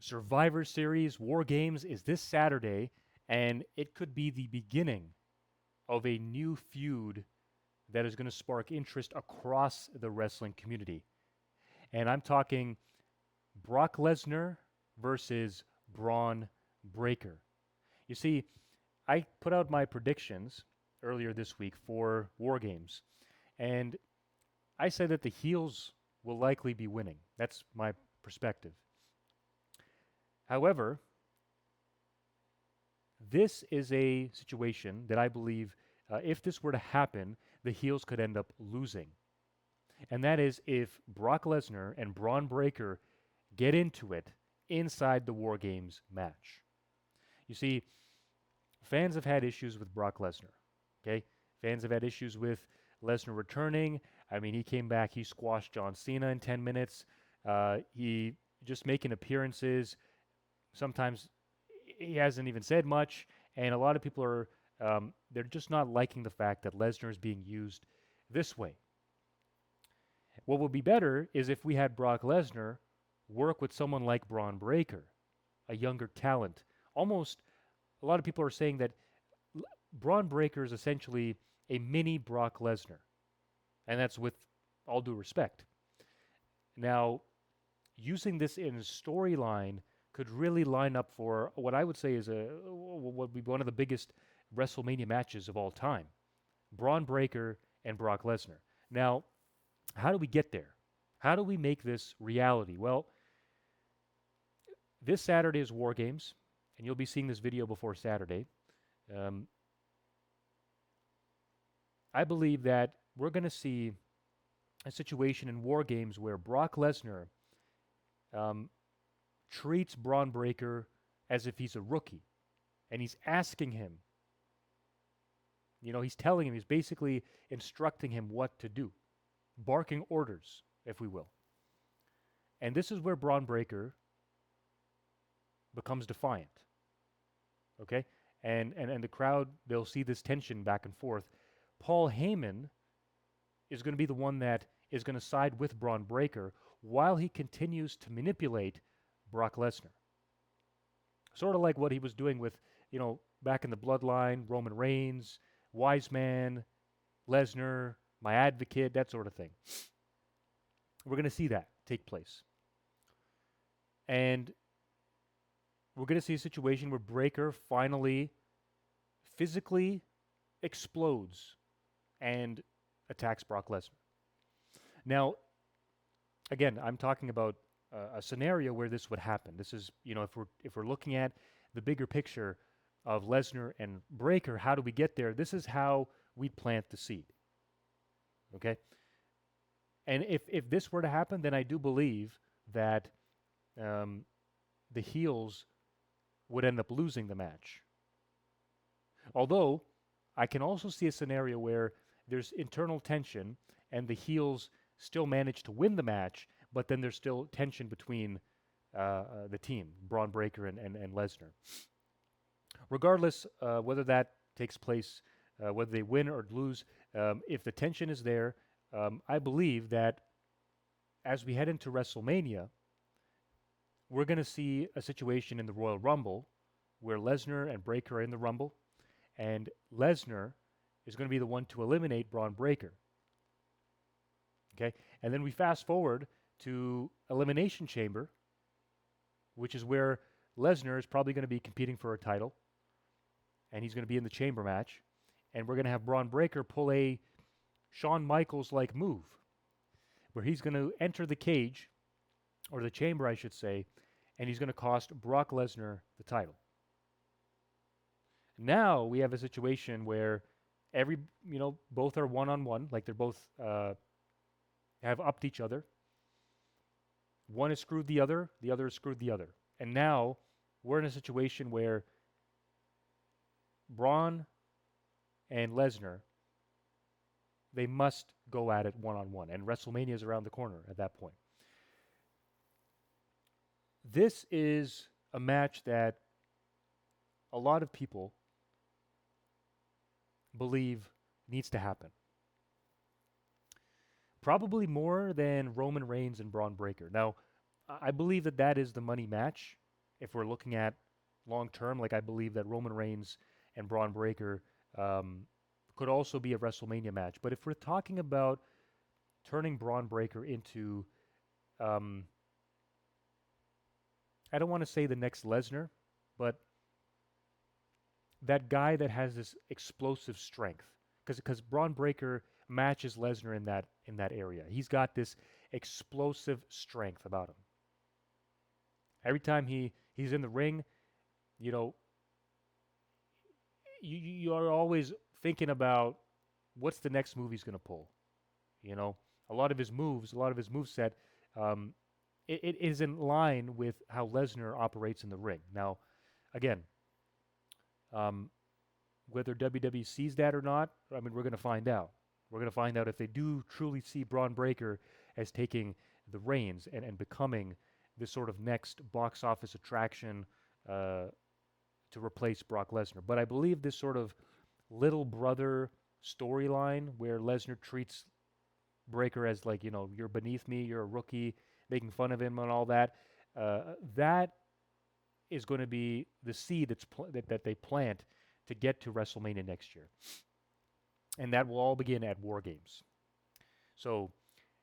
Survivor Series WarGames is this Saturday, and it could be the beginning of a new feud that is going to spark interest across the wrestling community. And I'm talking Brock Lesnar versus Bron Breakker. You see, I put out my predictions earlier this week for WarGames, and I said that the heels will likely be winning. That's my perspective. However, this is a situation that I believe, if this were to happen, the heels could end up losing. And that is if Brock Lesnar and Bron Breakker get into it inside the War Games match. You see, fans have had issues with Brock Lesnar. Okay? Fans have had issues with Lesnar returning. I mean, he came back, he squashed John Cena in 10 minutes. He just making appearances. Sometimes he hasn't even said much, and a lot of people are they're just not liking the fact that Lesnar is being used this way. What would be better is if we had Brock Lesnar work with someone like Bron Breakker, a younger talent. Almost, a lot of people are saying that Bron Breakker is essentially a mini Brock Lesnar, and that's with all due respect. Now, using this in a storyline could really line up for what I would say is what would be one of the biggest WrestleMania matches of all time. Bron Breakker and Brock Lesnar. Now, how do we get there? How do we make this reality? Well, this Saturday is War Games, and you'll be seeing this video before Saturday. I believe that we're going to see a situation in War Games where Brock Lesnar treats Bron Breakker as if he's a rookie, and he's asking him, he's telling him, he's basically instructing him what to do, barking orders, if we will. And this is where Bron Breakker becomes defiant, okay? And the crowd, they'll see this tension back and forth. Paul Heyman is going to be the one that is going to side with Bron Breakker while he continues to manipulate Brock Lesnar. Sort of like what he was doing with, back in the Bloodline, Roman Reigns, Wiseman, Lesnar, my advocate, that sort of thing. We're going to see that take place. And we're going to see a situation where Breakker finally physically explodes and attacks Brock Lesnar. Now, again, I'm talking about a scenario where this would happen. This is, if we're looking at the bigger picture of Lesnar and Breakker, how do we get there? This is how we plant the seed. Okay? And if this were to happen, then I do believe that the heels would end up losing the match. Although, I can also see a scenario where there's internal tension and the heels still manage to win the match, but then there's still tension between the team, Bron Breakker and Lesnar. Regardless whether that takes place, whether they win or lose, if the tension is there, I believe that as we head into WrestleMania, we're going to see a situation in the Royal Rumble where Lesnar and Breakker are in the Rumble, and Lesnar is going to be the one to eliminate Bron Breakker. Okay? And then we fast forward to Elimination Chamber, which is where Lesnar is probably going to be competing for a title, and he's going to be in the chamber match, and we're going to have Bron Breakker pull a Shawn Michaels-like move, where he's going to enter the cage, or the chamber, I should say, and he's going to cost Brock Lesnar the title. Now we have a situation where both are one-on-one, like they're both have upped each other. One has screwed the other has screwed the other. And now we're in a situation where Braun and Lesnar, they must go at it one-on-one. And WrestleMania is around the corner at that point. This is a match that a lot of people believe needs to happen. Probably more than Roman Reigns and Bron Breakker. Now, I believe that is the money match if we're looking at long term, like I believe that Roman Reigns and Braun Breaker could also be a WrestleMania match. But if we're talking about turning Braun Breaker into, um, I don't want to say the next Lesnar, but that guy that has this explosive strength, because Braun Breaker matches Lesnar in that area. He's got this explosive strength about him. Every time he's in the ring, you know, you are always thinking about what's the next move he's going to pull. You know, a lot of his moves, a lot of his moveset, um, it is in line with how Lesnar operates in the ring. Now, again, um, whether WWE sees that or not, I mean, we're going to find out. We're going to find out if they do truly see Braun Breaker as taking the reins and becoming this sort of next box office attraction to replace Brock Lesnar. But I believe this sort of little brother storyline where Lesnar treats Breaker as like, you know, you're beneath me, you're a rookie, making fun of him and all that, that is going to be the seed that they plant to get to WrestleMania next year. And that will all begin at WarGames. So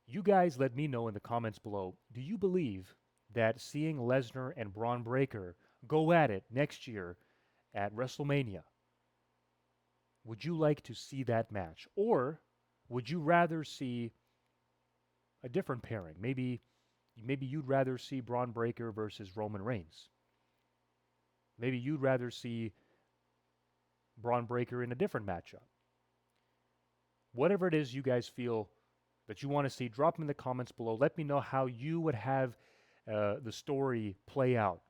you guys let me know in the comments below, do you believe that seeing Lesnar and Braun Breaker go at it next year at WrestleMania, would you like to see that match? Or would you rather see a different pairing? Maybe you'd rather see Braun Breaker versus Roman Reigns. Maybe you'd rather see Braun Breaker in a different matchup. Whatever it is you guys feel that you want to see, drop them in the comments below. Let me know how you would have the story play out